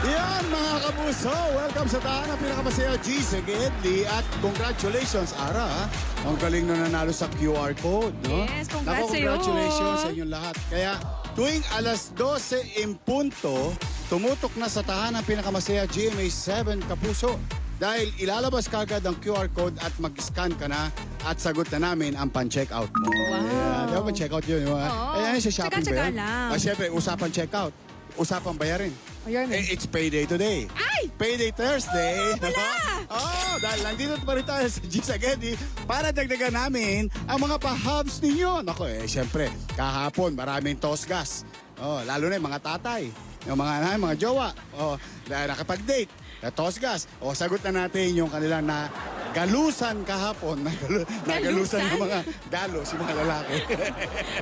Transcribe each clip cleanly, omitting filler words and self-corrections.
Yan mga kapuso, welcome sa tahanan pinakamasaya G sa Gedli at congratulations Ara. Ang galing na nanalo sa QR code, no? Yes, congrats Naku, sa'yo. congratulations sa inyong lahat. Kaya tuwing alas 12 in punto, tumutok na sa tahanan pinakamasaya GMA 7 kapuso. Dahil ilalabas kagad ang QR code at mag-scan ka na at sagot na namin ang pan-checkout mo. Wow. Ayan, di ba pan-checkout yun? Oo. Ayan, sa shopping ba Tsaka-tsaka yan? lang. Siyempre, usapan checkout. Usapan bayarin. Ayun. It's payday today. Ay! Payday Thursday. wala! Oh, dahil nandito pa rin tayo sa G Sagedi para dagdagan namin ang mga pa-hubs ninyo. Nako siyempre, kahapon maraming tosgas. Oh, lalo na yung mga tatay, yung mga jowa. Oh, dahil nakapag-date, tosgas. Oh, sagot na natin yung kanilang na galusan kahapon. Nagalusan ng mga galos, yung mga lalaki.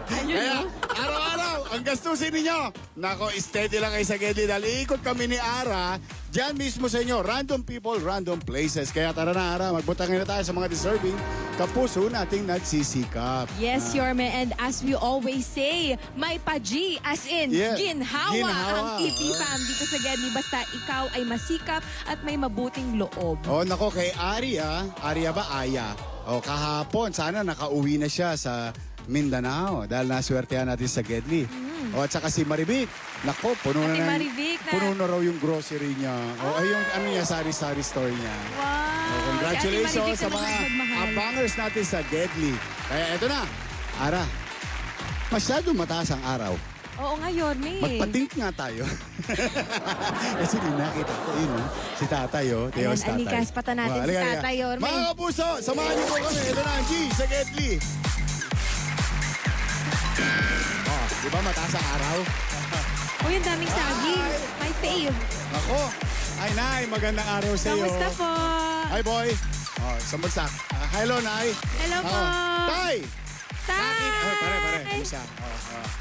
Kaya, araw-araw, ang gastusin ninyo. Nako, steady lang kayo sa Gedli dahil ikot kami ni Ara dyan mismo sa inyo. Random people, random places. Kaya tara na, Ara, magbutangin na tayo sa mga deserving kapuso nating nagsisikap. Yes, Yorme, and as we always say, may pa-G, as in, Yeah, ginhawa, ginhawa. ang ipipam dito sa Gedli. Basta ikaw ay masikap at may mabuting loob. Oh, nako, kay Aria. Aria ba? Aya. Oh, kahapon, sana nakauwi na siya sa Mindanao dahil naswertehan natin sa Gedli. Oh, at saka si Marivic. Nako, puno na Ate ng- Marivic na- puno na raw yung grocery niya. Oh, ay yung ano niya, sari-sari store niya. Wow! Oh, congratulations Si Ate Marivic sa na mga nagmamahal. abangers natin sa Gedli. Kaya eto na, Ara, masyado mataas ang araw. Oo nga, Yorme. Magpa-think nga tayo. Kasi nakita ko yun, si tatay, oh. Ayan, Teos tatay. alikas, pata natin si halika, Tatay, halika. Yorme. Mga kapuso, samahan niyo po kami. Ito na ang G sa Gedli. Oh, di ba mataas ang araw? Uy, ang daming saging. Ay! My fave. Ako, ay nay, magandang araw sa iyo. Kamusta po? Hi, boy. Oh, samagsak. Hello, Nay. Hello po. Tay! Tay! Oh, pare. Kumusta?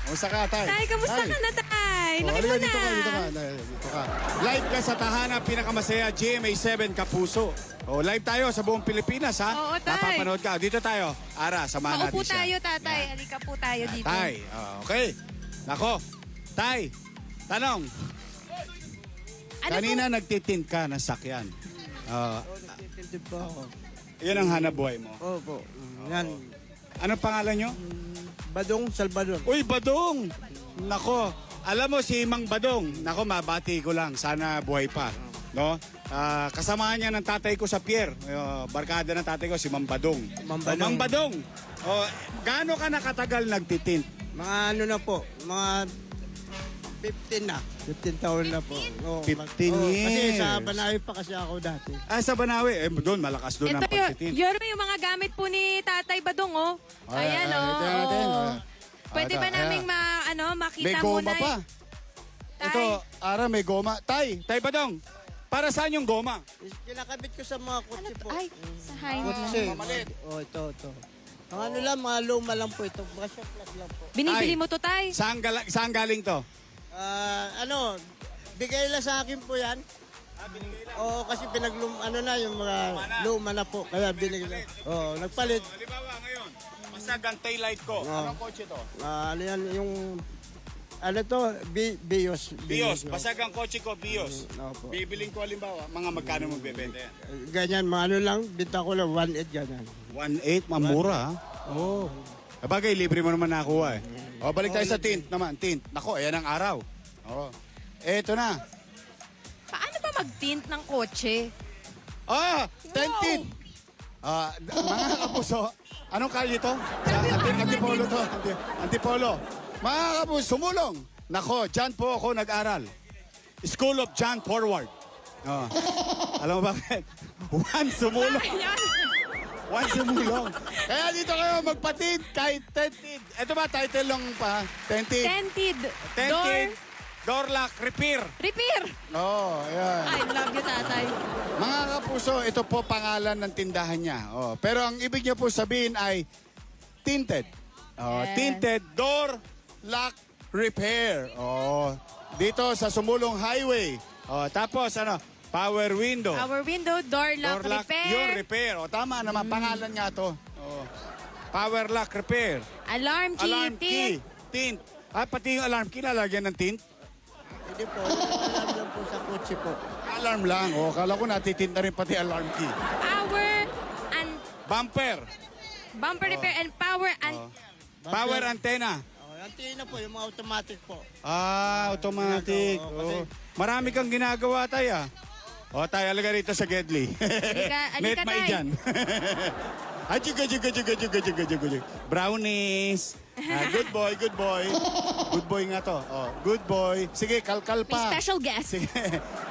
Kumusta ka, Tay? Tay, kamusta ka na, Tay? Oh, Laki mo halika, na. dito ka. Live ka sa tahanan, pinakamasaya, GMA 7 Kapuso. Oh, live tayo sa buong Pilipinas, ha? Oo, Tay. Napapanood ka. Dito tayo. Ara, samahan Paupo natin siya. tayo, Tatay. Halika po tayo dito. Tay, okay. Nako, Tay, tanong. Ano Kanina nagtitint ka ng sakyan. Nagtitintid po ako. Yan ang hanap buhay mo. Opo. Yan. Anong pangalan nyo? Badong Salvador. Uy, Badong! Nako, alam mo si Mang Badong. Nako, mabati ko lang. Sana buhay pa. No? Kasamahan niya ng tatay ko sa pier. Barkada ng tatay ko si Mang Badong. Mang Oh, Badong. Mang Badong. Gaano ka nakatagal nagtitint? Mga ano na po, mga 15 na. 15 taon na po. Oo, 15 Kasi years. sa Banawi pa kasi ako dati. Sa Banawi. Doon, malakas doon ang Ito, pagtitint. Yorme, yung mga gamit po ni Tatay Badong, oh. Ayan, oh. ito natin. oh. Pwede ba Ito, naming may makita goma muna? pa. Tay. Ito, Ara, may goma. Tay Badong, para saan yung goma? Kinakabit ko sa mga Ano kutsi to? po. Ay, sa hind Kutsi. lang. Oh, ito. Mga ano lang, mga luma lang po ito. Mga shoplat lang po. Binibili Tay. mo to, Tay? Saan galing to? Bigay lang sa akin po yan. Oo, kasi ano na, yung mga luma na po. Kaya binigay lang. Oo, nagpalit. Halimbawa ngayon, masag ang taillight ko. Anong kotse to? Ano yan, yung... Ano to? Bios. Bios. Basag ang kotse ko, Bios. Opo. Bibiling ko halimbawa, mga magkano magbebenta yan? Ganyan, mga ano lang, binta ko lang, 1.8 ganyan. 1.8, mamura. Oo. Bagay, libre mo naman nakuha eh. O, balik tayo sa tint naman. Tint. Nako, ayan ang araw. Oo. Eto na. Paano ba mag-tint ng kotse? Tinted. Mga kapuso, anong kalye to? Antipolo to. Antipolo. Mga kapuso, sumulong. Nako, dyan po ako nag-aral. School of John Forward. Alam mo bakit? One sumulong. Ayan. One sumulong. Kaya dito kayo magpatid kahit tented. Ito ba title lang pa? Tented. Tinted. Tented. Door lock repair. Repair. Ayan. I love you, Tatay. Mga kapuso, ito po pangalan ng tindahan niya. Pero ang ibig niya po sabihin ay tinted. Yes. Tinted door lock repair. Dito sa Sumulong Highway. Tapos power window. Our window, door lock, Door lock, repair. yun, repair. Tama naman, pangalan nga to. Power lock repair. Alarm key, Alarm key. tint. Tint. Pati yung alarm key, lalagyan ng tint. Hindi po, alam lang po sa kotse po. Alarm lang. O, kala ko natitinda rin pati alarm key. Power and Bumper. bumper repair and power and Power antenna. Antina po, yung mga automatic po. Ah, automatic. Ginagawa, kasi- Marami kang ginagawa, tay, ah. O, tay, alaga rito sa Gedli. Alika, Met may tay. dyan. Ay, juga. Brownies. Ah, good boy, good boy. Good boy nga to. Oh, good boy. Sige, kalkal may pa. special guest. Sige.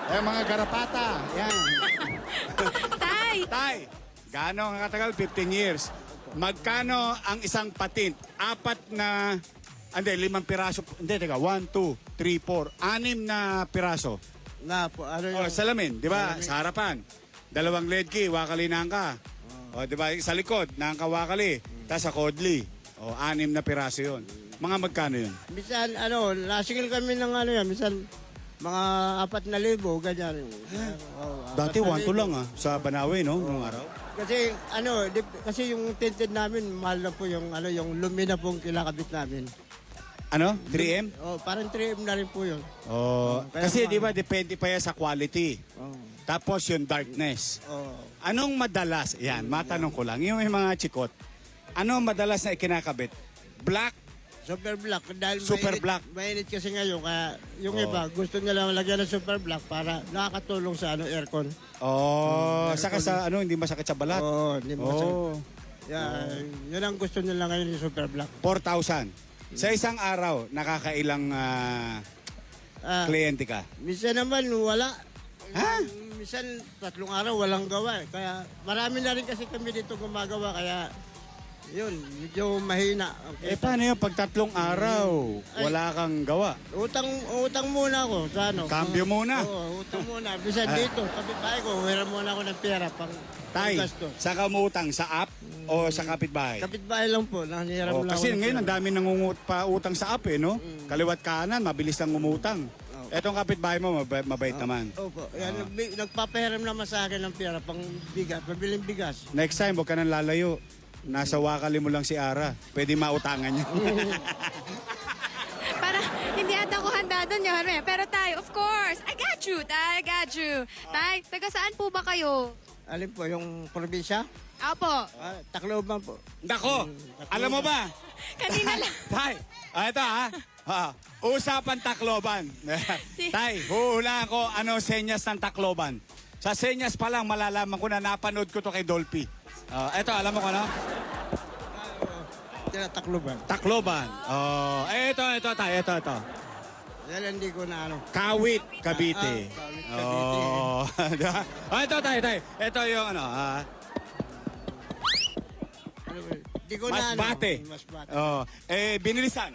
Eh, mga garapata. Yan. Tay, Tay, gaano ang katagal? 15 years. Magkano ang isang patent? 5 piraso. Hindi, teka. 1, 2, 3, 4. 6 na piraso. Na po, ano Oh, yung... salamin, di ba? Salamin. Sa harapan. 2 lead key, wakali na ka. O, di ba? Sa likod, nangka wakali. Tapos sa kodli. O, 6 na piraso yun. Mga magkano yun? Minsan, nasingil kami ng minsan, mga 4,000, ganyan. Dati 1 to lang sa Banawe, no? Nung araw. Kasi, kasi yung tinted namin, mahal na po yung, yung lumina pong kilakabit namin. Ano? 3M? Oh, parang 3M na rin po yun. Oh, Kaya kasi mga- di ba depende pa yan sa quality. Oh. Tapos yung darkness. Oh. Anong madalas? Yan, matanong ko lang. Yung may mga chikot. Anong madalas na ikinakabit? Black? Super black. Dahil Super mainit, black. Mainit kasi ngayon, kaya yung iba, gusto nila lagyan ng super black para nakakatulong sa aircon. Oh, saka sa hindi masakit sa balat. Oo, hindi mo Oh, yun ang gusto nila ngayon yung super black. 4,000. Sa isang araw, nakakailang kliyente ka? Minsan naman wala. Ha? Minsan 3 araw walang gawa. Kaya marami na rin kasi kami dito gumagawa. Kaya yun, medyo mahina. Eh, paano yun? Pag 3 araw, wala kang gawa. Utang muna ako sa Cambio muna. Oo, utang muna. Minsan dito, kapitbahay ko, huwera muna ako ng pera pang Tay, gasto. sa kamutang, sa app o sa kapitbahay? Kapitbahay lang po, nangihiram Oh, lang kasi ako ng ngayon pera. ang dami nangungut pa utang sa app no? Kaliwat kanan, mabilis lang umutang. Etong kapitbahay mo, mabait naman. Opo, yan, nagpapahiram naman sa akin ng pera pang bigas, pabiling bigas. Next time, huwag ka nang lalayo. Nasa wakali mo lang si Ara. Pwede mautangan niya. para hindi ata ako handa doon, Yorme. Pero tay, of course, I got you, tay, I got you. Tay, taga saan po ba kayo? Alin po, yung probinsya? Apo, Tacloban po. Nako, alam mo ba? kanina lang. Tay, ito usapan Tacloban. Tay, huhulaan ko ano senyas ng Tacloban. Sa senyas pa lang malalaman ko na napanood ko to kay Dolphy. Eto, alam mo ko no? Tacloban. Tacloban. Ito. Yan hindi ko na Kawit, Cavite. Kawit, Cavite. Ito, tay. Ito yung Hindi ko na Masbate. Masbate. Binilisan.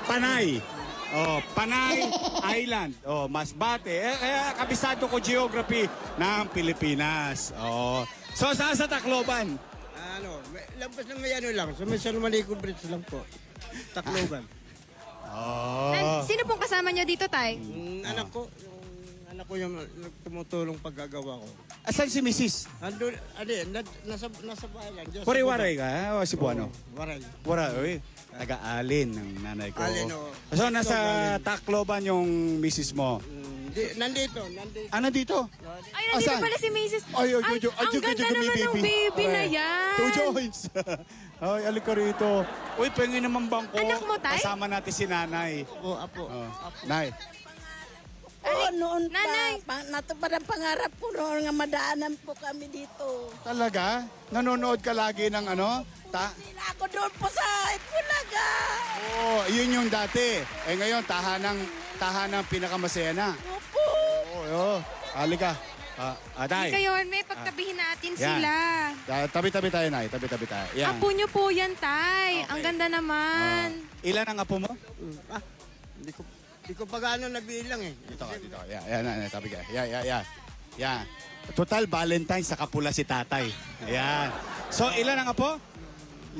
Panay. Panay Island. Masbate. Kabisado ko geography ng Pilipinas. So, saan sa Tacloban? Lampas na may lang. So may San Juanico Bridge lang po. Tacloban. Sino pong kasama niyo dito, tay? Anak ko yung tumutulong paggagawa ko. Asan si Mrs.? Andun, nasa bahay lang. Diyos, Waray-waray ka? O Cebuano? Waray. Waray. Taga-alin ng nanay ko. Alin, oo. So, nasa Alin. Tacloban yung Mrs. mo. Nandito. Ano dito? Ay, nandito Asan? pala si Mrs. Ay, ang ganda naman ng baby na yan. 2 joints. Ay, alika rito. Uy, pengen naman bangko. Anak mo, tay? Kasama natin si nanay. Apo. Nay. Noon Nanay. pa, natupad ang pangarap ko noon nga madaanan po kami dito. Talaga? Nanonood ka lagi ng Hindi na ako doon po sa Itbulaga. Yun yung dati. Ngayon, tahanang pinakamasaya na. Opo. Alika. Tay. Ika, Yorme, pagtabihin natin Yan. sila. Tabi-tabi tayo, Nay. Tabi-tabi tayo. Yan. Apo niyo po yan, tay. Ang ganda naman. Ilan ang apo mo? Hindi ko pa gaano nabilang eh. Dito ka. Yan, tabi ka. Yan. Total Valentine sa kapula si tatay. Ayan. So, ilan ang apo? 5.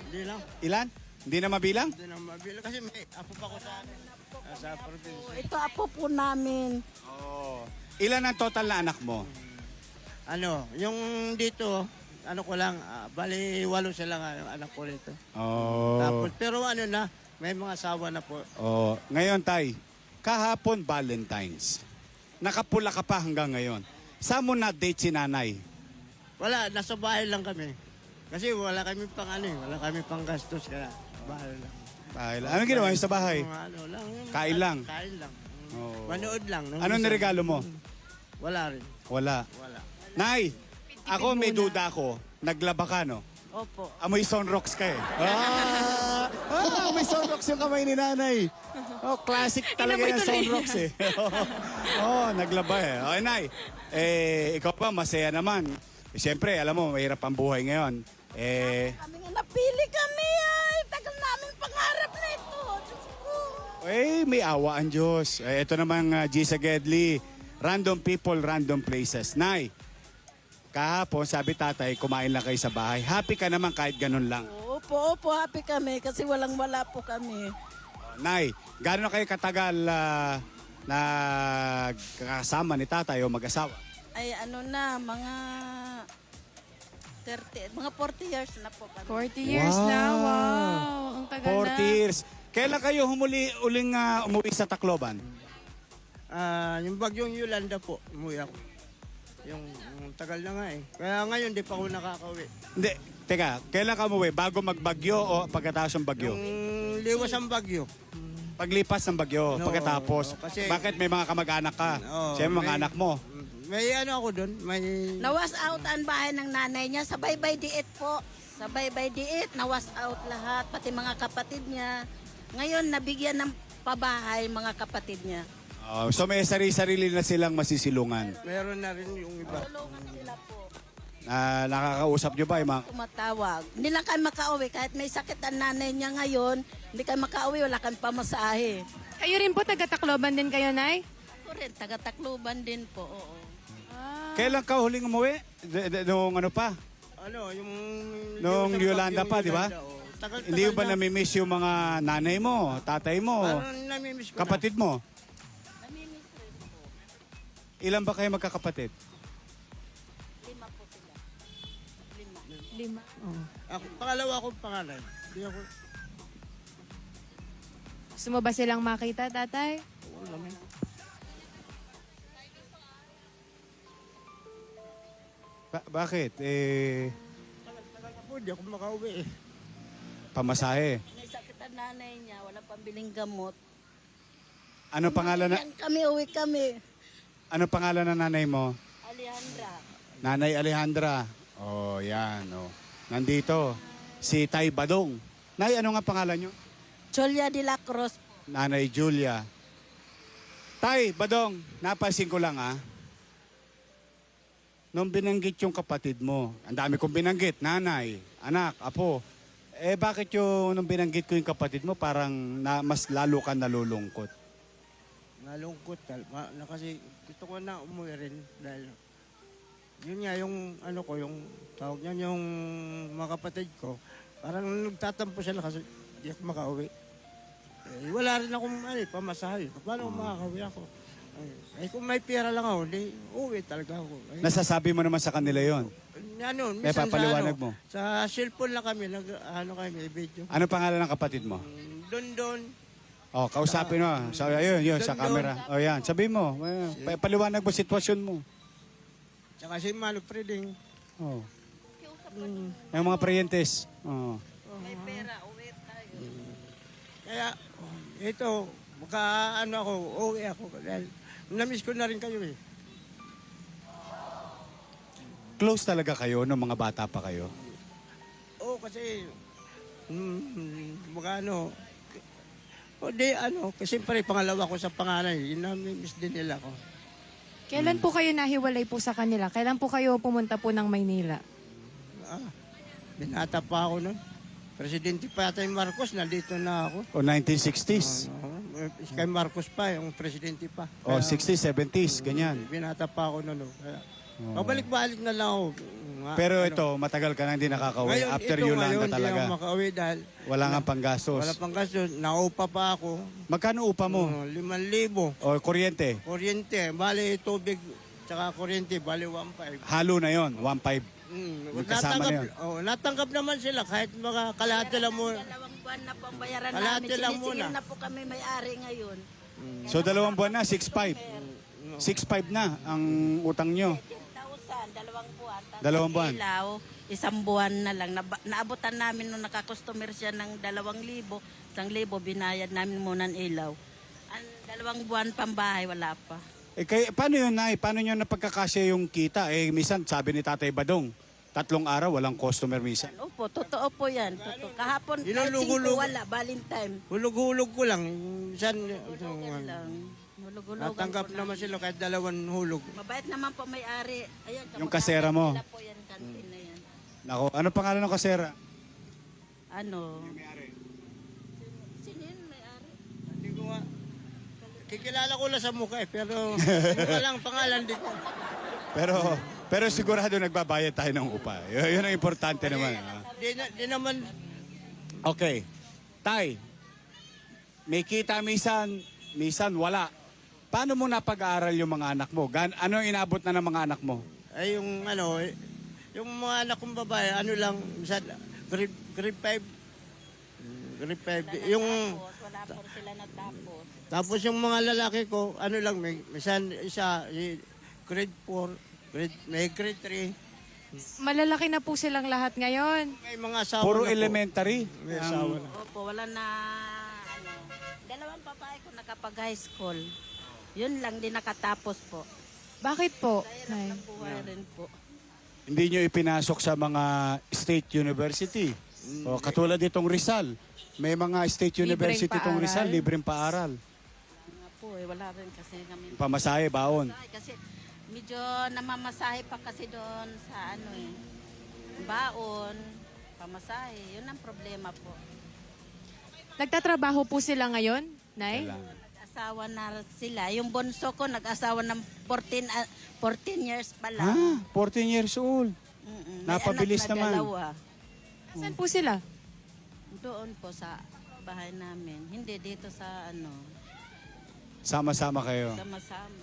Hindi lang. Ilan? Hindi na mabilang? Hindi na mabilang kasi may apo pa ko sa probinsya. Ito apo po namin. Ilan ang total na anak mo? Yung dito, ko lang, bali 8 sila nga yung anak ko rito. Oh. Tapos, pero May mga asawa na po. Oh, ngayon, Tay, kahapon Valentine's. Nakapula ka pa hanggang ngayon. Saan mo na-date si nanay? Wala, nasa bahay lang kami. Kasi wala kami pang wala kami pang gastos kaya bahay lang. Dahil, anong ginawa niyo sa bahay? Mga ano lang. Kain lang? Kain lang. Oo. Manood lang. Anong niregalo mo? Wala rin. Wala. Wala. Nay, ako may duda ako. Naglaba ka, no? Opo. Amoy Sunrocks ka eh. Amoy Sunrocks yung kamay ni nanay. Oh, classic talaga Inamoy yung tuloy Sunrocks eh. Naglaba eh. Okay, Nay. Ikaw pa, masaya naman. Siyempre, alam mo, mahirap ang buhay ngayon. Kami nga napili kami ay. Tagal namin pangarap na ito. Diyos ko. May awa ang Diyos. Ito namang Gisa Gedli. Random people, random places. Nay, kahapon, sabi tatay, kumain lang kayo sa bahay. Happy ka naman kahit ganun lang. Opo, happy kami kasi walang-wala po kami. Nay, gano'n kayo katagal na kasama ni tatay o mag-asawa? Ay ano na, mga 40 years na po kami. 40 years Wow. na. Wow. Ang tagal 40 na. years. Kailan kayo uling umuwi sa Tacloban? Yung bagyong Yolanda po, umuwi ako. Yung tagal na nga eh. Kaya ngayon, di pa ako nakakauwi. Hindi, teka, kailan ka umuwi? Bago magbagyo o pagkatapos ng bagyo? Yung liwas ang bagyo. Paglipas ng bagyo, No, pagkatapos. kasi- Bakit may mga kamag-anak ka? Oo, Siyempre mga may- anak mo. May ako doon, may... Nawas out ang bahay ng nanay niya. Sa baybay diit po. Sa baybay diit, nawas out lahat. Pati mga kapatid niya. Ngayon, nabigyan ng pabahay mga kapatid niya. So may sarili-sarili na silang masisilungan. Meron na rin yung iba. Tulungan sila po. Nakakausap nyo ba yung mga... Tumatawag. Hindi lang kayo makauwi. Kahit may sakit ang nanay niya ngayon, hindi kayo makauwi. Wala kang pamasahe. Kayo rin po, taga-Tacloban din kayo, Nay? Ako rin, taga-Tacloban din po. Oo. Kailan ka huling umuwi? Nung ano pa? Ano, yung... Nung liwas ang Yolanda bagyong pa, di ba? Yolanda, oh. Tagal-tagal Hindi mo ba na. namimiss yung mga nanay mo, tatay mo, Parang namimiss ko kapatid mo? Namimiss rin po. Ilan ba kayo magkakapatid? 5 po sila. 5. 5. na. Ako, pangalawa akong pangalan. Hindi ako... Gusto mo ba silang makita, tatay? Wala naman. Bakit? Tagal na po, hindi ako makauwi eh. Pamasahe. May sakit ang nanay niya. Wala pambiling gamot. Ano pangalan na Yan kami, uwi kami. ano pangalan ng nanay mo? Alejandra. Nanay Alejandra. Oh, yan. Oh. Nandito si Tay Badong. Nay, ano nga pangalan nyo? Julia de la Cruz. Nanay Julia. Tay Badong, napansin ko lang nung binanggit yung kapatid mo, ang dami kong binanggit, nanay, anak, apo. Bakit nung binanggit ko yung kapatid mo, parang mas lalo ka nalulungkot? Nalungkot na kasi gusto ko na umuwi rin dahil yun nga yung ano ko, yung tawag niyan, yung mga kapatid ko, parang nagtatampo sila kasi di ako makauwi. Wala rin akong pamasahe. Paano makakauwi ako? Kung may pera lang ako, di uwi talaga ako. Nasasabi mo naman sa kanila yon. Ano, May minsan papaliwanag sa, mo. Sa cellphone lang kami, kami, video. Ano pangalan ng kapatid mo? Doon. Oh, kausapin mo. So, ayun, sa Doon. camera. Oh, yan. Sabi mo. Paliwanag mo sitwasyon mo. Tsaka si Mano Preding. Oh. Yung mga preyentes. Oh. May pera, uwi tayo. Kaya, ito, ako, uwi ako. Dahil, namiss ko na rin kayo eh. Close talaga kayo nung mga bata pa kayo? Oo, kasi, kasi pare pangalawa ko sa pangalan, yun namiss din nila ako. Kailan po kayo nahiwalay po sa kanila? Kailan po kayo pumunta po ng Maynila? Binata pa ako nun. Presidente pa yata yung Marcos, nandito na ako. O 1960s? Kay Marcos pa, yung presidente pa. O 60s, 70s, ganyan. Binata pa ako nun. Kaya, pabalik-balik na lang ako. Pero ito, matagal ka na hindi nakakauwi. Ngayon, After ito Yolanda ngayon, talaga. Hindi ako makauwi dahil Wala nga panggastos. wala pang gastos. Naupa pa ako. Magkano upa mo? 5,000. O kuryente? Kuryente, bali tubig, tsaka kuryente, bali 1,500. Halo na yon 1.5. May kasama na yun. Natanggap naman sila kahit mga kalahati lang muna. 2 buwan na po ang bayaran Kalahati namin. lang Sinisingil muna. na po kami may-ari ngayon. So 2 buwan na, 6.5. 6.5 na ang utang nyo. 10,000, 2 buwan. Tapos 2 buwan. Ilaw, 1 buwan na lang. Naabutan namin nung nakakustomer siya ng 2,000. 1,000 binayad namin muna ng ilaw. Ang 2 buwan pambahay, wala pa. Paano yun, Nay? Paano nyo napagkakasya yung kita? Minsan, sabi ni Tatay Badong, 3 araw, walang customer minsan. Opo, totoo po yan. Totoo. Kahapon, kahit 5 Ilulugo-lugo. wala, Valentine. Hulog-hulog ko lang. San, Hulugan lang. Hulugan natanggap po naman sila kahit 2 hulog. Mabait naman po may-ari. Ayan, Yung kasera mo. kamag-anak nila po yan, kantin na yan. Nako, ano pangalan ng kasera? Ano? Sino yun may-ari? Hindi ko nga. Kikilala ko lang sa mukha pero hindi ko lang pangalan din ko. Pero sigurado nagbabayad tayo ng upa. Yun ang importante naman. Di naman, Okay. Tay, may kita minsan wala. Paano mo napag-aaral yung mga anak mo? Ano ang inabot na ng mga anak mo? ay yung yung mga anak kong babae, lang, minsan, grade 5. Grade 5. Yung, Wala po sila natapos. tapos yung mga lalaki ko, lang, minsan isa, grade 4, may grade 3. Malalaki na po silang lahat ngayon. May mga asawa Puro na po. elementary. May asawa na. Opo, wala na, 2 babae ko nakapag-high school. Yun lang, di nakatapos po. Bakit po, Hirap Nay? ng buhay rin po. Hindi nyo ipinasok sa mga state university. O, katulad itong Rizal. May mga state Libreng university itong Rizal, paaral. libreng paaral. Nga po wala rin kasi kami. Pamasahe, baon. Kasi medyo namamasahe pa kasi doon sa baon, pamasahe. Yun ang problema po. Nagtatrabaho po sila ngayon, Nay? Nag-asawa na sila. Yung bunso ko nag-asawa ng 14 years pa lang. 14 years old. May Napabilis anak na naman. 2. Saan po sila? Doon po sa bahay namin. Hindi dito sa Sama-sama kayo. sama-sama.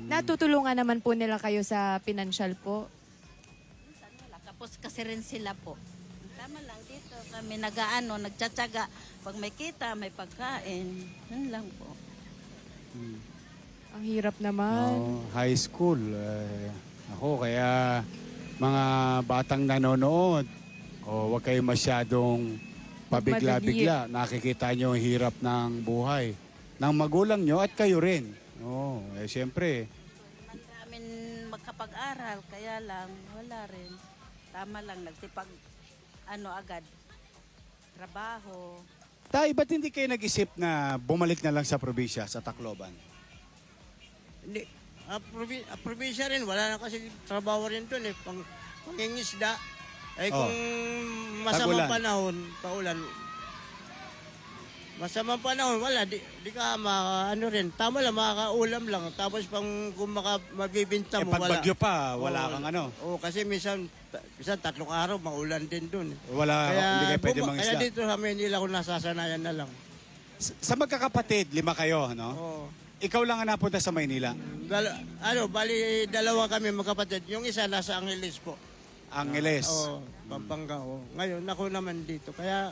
Natutulungan naman po nila kayo sa pinansyal po. Minsan wala. Tapos kasi rin sila po. Tama lang dito kami nagtsatsaga. Pag may kita, may pagkain. Yun lang po. Ang hirap naman. High school. Ako, kaya mga batang nanonood, huwag kayo masyadong pabigla-bigla. Nakikita nyo ang hirap ng buhay ng magulang nyo at kayo rin. Siyempre, Naman namin magkapag-aral, kaya lang, wala rin. Tama lang, nagsipag, agad, trabaho. Tay, ba't hindi kayo nag-isip na bumalik na lang sa probinsya, sa Tacloban? Hindi. Probinsya rin, wala na kasi trabaho rin doon pangingisda. Kung masamang Tag-ulan. panahon, paulan, masamang panahon, wala, di ka rin, tama lang, makakaulam lang. Tapos kung mabibinta mo, Pag wala. bagyo pa, wala kang ano. Oo, kasi minsan 3 araw, maulan din doon. Hindi kayo pwede Kaya mangisda. dito sa Manila ko nasasanayan na lang. Sa magkakapatid, 5 kayo, no? Oo. Ikaw lang ang napunta sa Maynila. Bali 2 kami magkapatid. Yung isa nasa Angeles po. Angeles. Oo, Pampanga. Ngayon, ako naman dito. Kaya,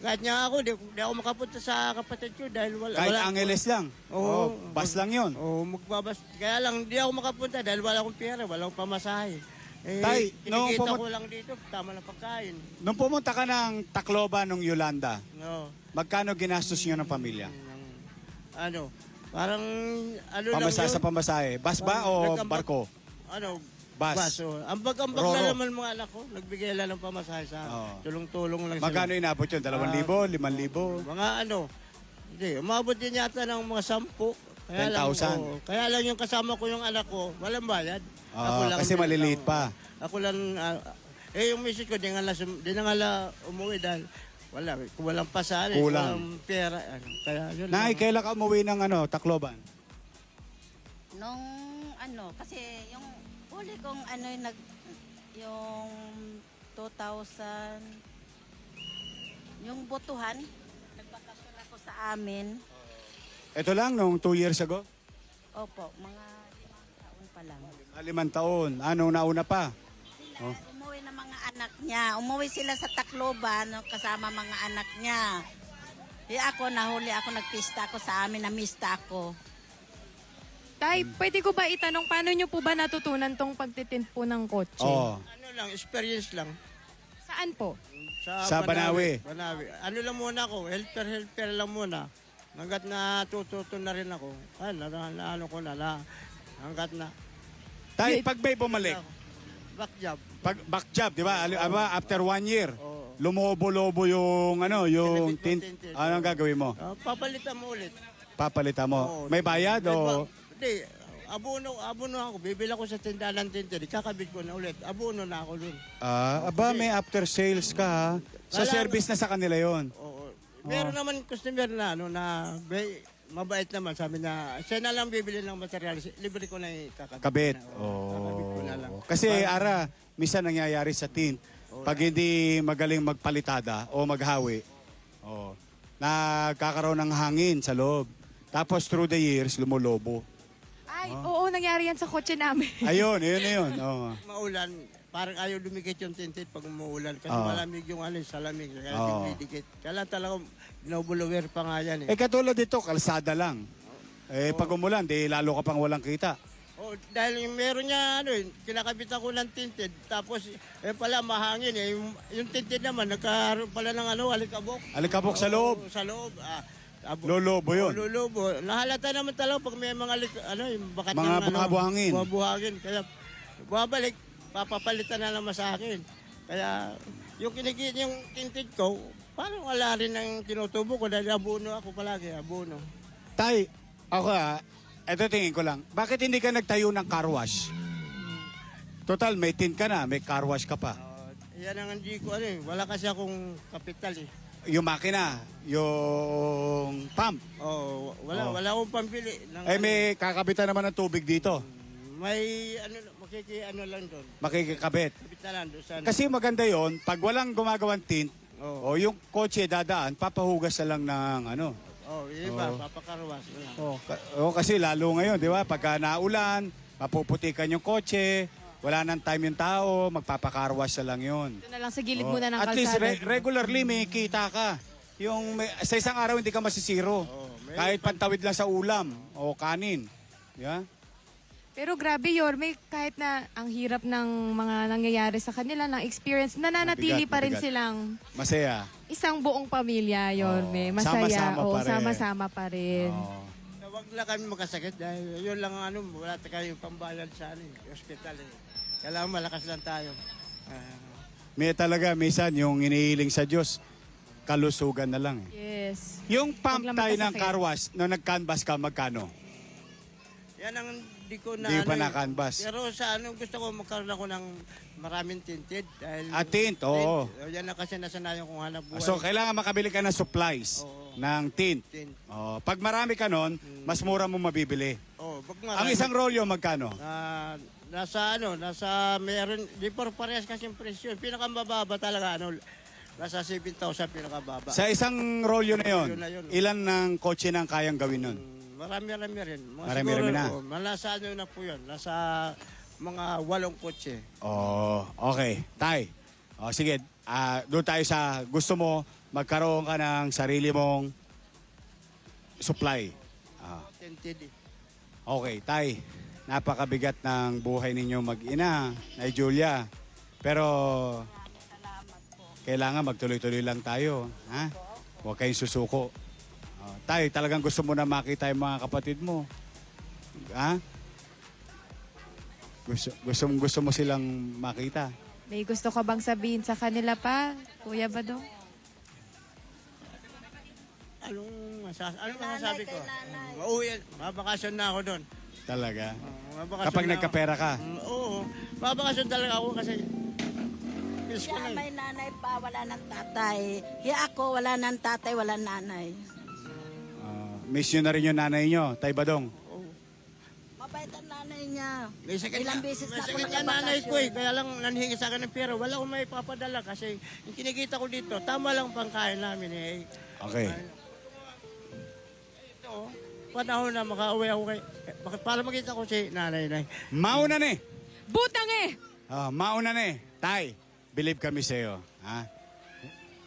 kahit nga ako, di ako makapunta sa kapatid ko dahil wala. Kahit wala Angeles lang. Oo. Bus lang yun. Oo, magbabas. Kaya lang, di ako makapunta dahil wala akong pera, wala akong pamasahe. Tay, nung kinikita ko lang dito, tama na pagkain. Nung pumunta ka ng Tacloban, nung Yolanda, Oo. magkano ginastos nyo ng pamilya? Parang, Pamasa sa pamasahe. Bus ba o barko? Bus. Ambag-ambag Roro. na naman mga anak ko. Nagbigay lang ng pamasahe sa akin. Oo. Tulong-tulong lang Magkano inabot yun? 2,000? 5,000? Mga hindi, umabot din yata ng mga 10. 10,000? Kaya lang yung kasama ko yung anak ko, walang bayad. Kasi maliliit pa. Ako lang, yung misis ko, di na nga umuwi dahil kung walang pasahe, Kulang. walang pera. Kaya yun Nay, lang. kailan ka umuwi ng Tacloban? Nung kasi yung huli kong yung 2000, yung botuhan, nagbakasyon ako sa amin. Ito lang, nung 2 years ago? Opo, mga 5 taon pa lang. 5 taon. Ano nauna pa? Sila, umuwi ng mga anak niya. Umuwi sila sa Tacloban kasama mga anak niya. Ako, nahuli ako, nagpista ako sa amin, namista ako. Tay, pwede ko ba itanong, paano nyo po ba natutunan tong pagtitint po ng kotse? Oo. Ano lang, experience lang. Saan po? Sa Banawe. Banawe. Ano lang muna ako, helper lang muna. Hanggat natututo na rin ako. Ay, ano ko na, hanggat na. Tay, pag may bumalik, Back job. pag back job, di ba? Aba, after 1 year, Oo. lumobo-lobo yung yung Tinipid mo, tint. tinted. Anong gagawin mo? Papalitan mo ulit. Papalitan mo. Oo. May bayad o? Hindi, abono ako. Bibili ako sa tindahan ng tinted. Kakabit ko na ulit. Abono na ako dun. Aba, may after sales ka ha. Sa Wala- service na sa kanila yon. Oo. Meron naman customer na mabait naman. Sabi na, siya na lang bibili ng materialis. Libre ko na kakabit. Kabit. Kakabit ko na lang. Kasi Ara, minsan nangyayari sa tint, pag hindi magaling magpalitada o maghawi, nagkakaroon ng hangin sa loob. Tapos through the years, lumulobo. Ay, oo, nangyari yan sa kotse namin. Ayun, yun. Oo. Maulan, parang ayaw lumikit yung tinted pag umuulan. Kasi Oo. malamig yung salamig. Kaya Oo. dumidikit. Kaya talaga, binobulaware pa nga yan Eh katulad dito, kalsada lang. Eh pag umulan, di lalo ka pang walang kita. Oh, dahil yung meron niya, kinakabit ako ng tinted. Tapos, pala mahangin. Yung tinted naman, nagkaroon pala ng alikabok. Alikabok sa loob. Sa loob. Lolobo yun. Lulubo. Nahalata naman talaga pag may mga yung bakat Mga ng buhangin. buhangin. Kaya, babalik, papapalitan na naman sa akin. Kaya, yung yung tinted ko, parang wala rin ang tinutubo ko dahil abono ako palagi, abono. Tay, ako eto tingin ko lang, bakit hindi ka nagtayo ng car wash? Total, may tint ka na, may car wash ka pa. Yan ang hindi ko wala kasi akong kapital eh. Yung makina, yung pump. Oh, Oh. wala akong pambili ng Eh may kakabitan naman ng tubig dito. may lang doon. Makikikabit. Kapit na lang doon sa Kasi maganda yon pag walang gumagawang tint, Oo. o yung kotse dadaan, papahugas na lang ng iba, Oo. papakarwas na lang. Kasi lalo ngayon, di ba? Pagka naulan, mapuputikan yung kotse, wala nang time yung tao, magpapakarwas na lang yun. Ito na lang sa gilid muna ng At least kalsada. regularly may kita ka. Sa isang araw hindi ka masisiro. Kahit pantawid lang sa ulam o kanin. Yeah? Pero grabe, Yorme, kahit na ang hirap ng mga nangyayari sa kanila, ng experience, nananatili pa rin Mabigat. silang Masaya. isang buong pamilya, Yorme. Oo. Masaya. Sama-sama Oo, pa rin. sama-sama pa rin. Oo. Huwag na kami magkasakit dahil yun lang ang wala tayong pambayad sa hospital eh. Kailangan malakas lang tayo. May talaga, minsan, yung inihiling sa Diyos, kalusugan na lang. Yes. Yung pump Huwag lang tayo ng magkasakit. car wash, nung nag-canvas ka, magkano? Yan ang di ko na Hindi pa na-canvas. Pero sa gusto ko magkaroon ako ng maraming tinted. Dahil Tint, oo. Yan na kasi nasanayan kong hanap buhay. So, kailangan makabili ka ng supplies Oo. ng tint. Tint. Pag marami ka nun, mas mura mo mabibili. Pag Ang isang rolyo, magkano? nasa meron, di parehas kasi yung presyo. Pinakamababa talaga, nasa 7,000 pinakababa. Sa isang rolyo na yon, Rolyo na yun. ilan ng kotse nang kayang gawin nun? Marami-rami rin. Marami-rami na. Nasa na po yun. Nasa mga 8 kotse. Okay. Tay, sige, doon tayo sa gusto mo, magkaroon ka ng sarili mong supply. Tinted eh. Okay, Tay, napakabigat ng buhay ninyo mag-ina, na Julia. Pero, kailangan magtuloy-tuloy lang tayo. Ha? Huwag kayong susuko. Tay, talagang gusto mo na makita yung mga kapatid mo. Ha? Gusto mo silang makita. May gusto ka bang sabihin sa kanila pa, Kuya Badong? Anong masasabi ko? Uuwi, mabakasyon na ako doon. Talaga. Mabakasyon Kapag na ako. nagkapera ka. Oo. Mabakasyon talaga ako kasi miss ko Siya na. may nanay pa, wala ng tatay. Ako, wala ng tatay, wala nanay. Miss nyo na rin yung nanay nyo, Tay Badong. Mabait ang nanay niya. May sakit Ilang na- beses may na ako sakit na nanay ko nagbakasyon. Kaya lang nanhingi sa akin ng pera. Wala akong may papadala kasi yung kinikita ko dito, tama lang pangkain namin eh. Okay. Ito, panahon na makauwi ako para makita ko si nanay. Mauna ni. Butang eh! Mauna ni. Tay, believe kami sa iyo. Ha?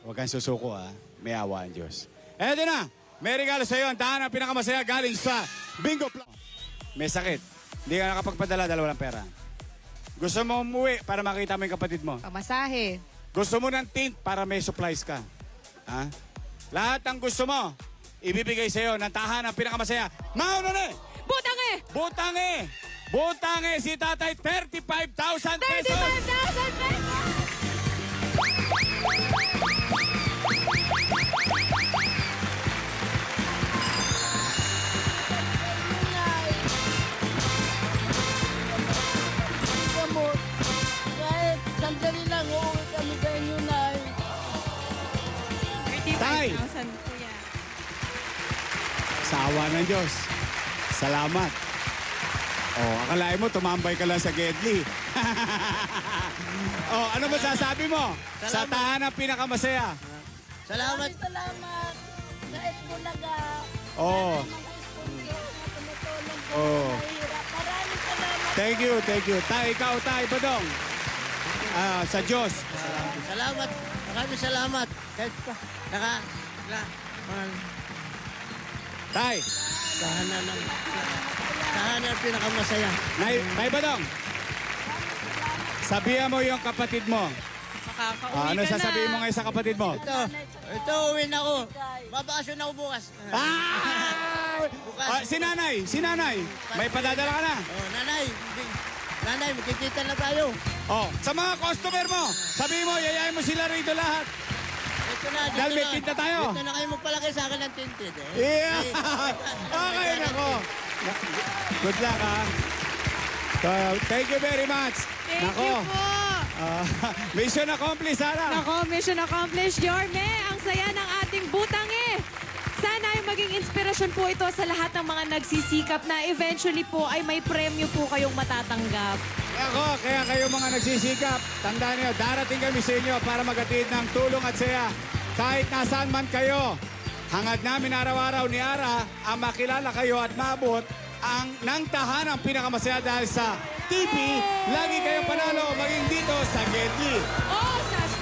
Huwag kang susuko, ha? May awa ang Diyos. Eto na, may regalo sa iyo. Ang tahanan pinakamasaya galing sa Bingo Plus. May sakit. Hindi ka nakapagpadala dahil walang pera. Gusto mo umuwi para makita mo yung kapatid mo. Pamasahe. Gusto mo ng tint para may supplies ka. Ha? Lahat ng gusto mo, ibibigay sa iyo ng tahanan pinakamasaya. Mauna na! Butang eh! Butang eh! Butang eh si tatay 35,000 pesos! 35,000 pesos! Gamot. Kahit sandali lang, uuwi kami sa inyo, Nay. Tay! 35,000 kuya. Sa awa ng Diyos. Salamat. Oh, akalain mo, tumambay ka lang sa Gedli. Oh, ano masasabi mo? Sa Salamat. tahanan pinakamasaya. Salamat. Salamat. Kahit bulaga. Oh, Mga sponsor na tumutulong po. Oh. Mahirap. Maraming salamat. thank you, thank you. Tay, ikaw, tay, Badong. Sa Diyos. Salamat. Maraming salamat. Kahit pa. Tay, Tahanan pinakamasaya. Nay Badong. Sabihan mo yung kapatid mo. Makakauwi Ano ka na. sasabihin mo ngayon sa kapatid mo? Ito, uwi na ako. Babakasyon ako bukas. Ah! Si nanay. May padadala ka na. Oh, nanay, magkikita na tayo. Oh, sa mga customer mo, sabihin mo, yayain mo sila rito lahat. Ito na, dito Dahil may na. tinta tayo. Dito na kayo magpalaki sa akin ng tinted. Yeah! Okay, nako. Good luck, ha? So, thank you very much. Thank Nako. you po. Mission accomplished, Sarah. Nako, mission accomplished, Yorme. Ang saya ng ating butang eh. Sana ay maging inspirasyon po ito sa lahat ng mga nagsisikap na eventually po ay may premyo po kayong matatanggap. Nako, kaya kayo mga nagsisikap, tandaan niyo, darating kami sa inyo para magatid ng tulong at saya. Kahit nasaan man kayo, hangad namin araw-araw ni Ara ang makilala kayo at maabot ang nang tahanang pinakamasaya dahil sa TV, lagi kayong panalo maging dito sa Gedli.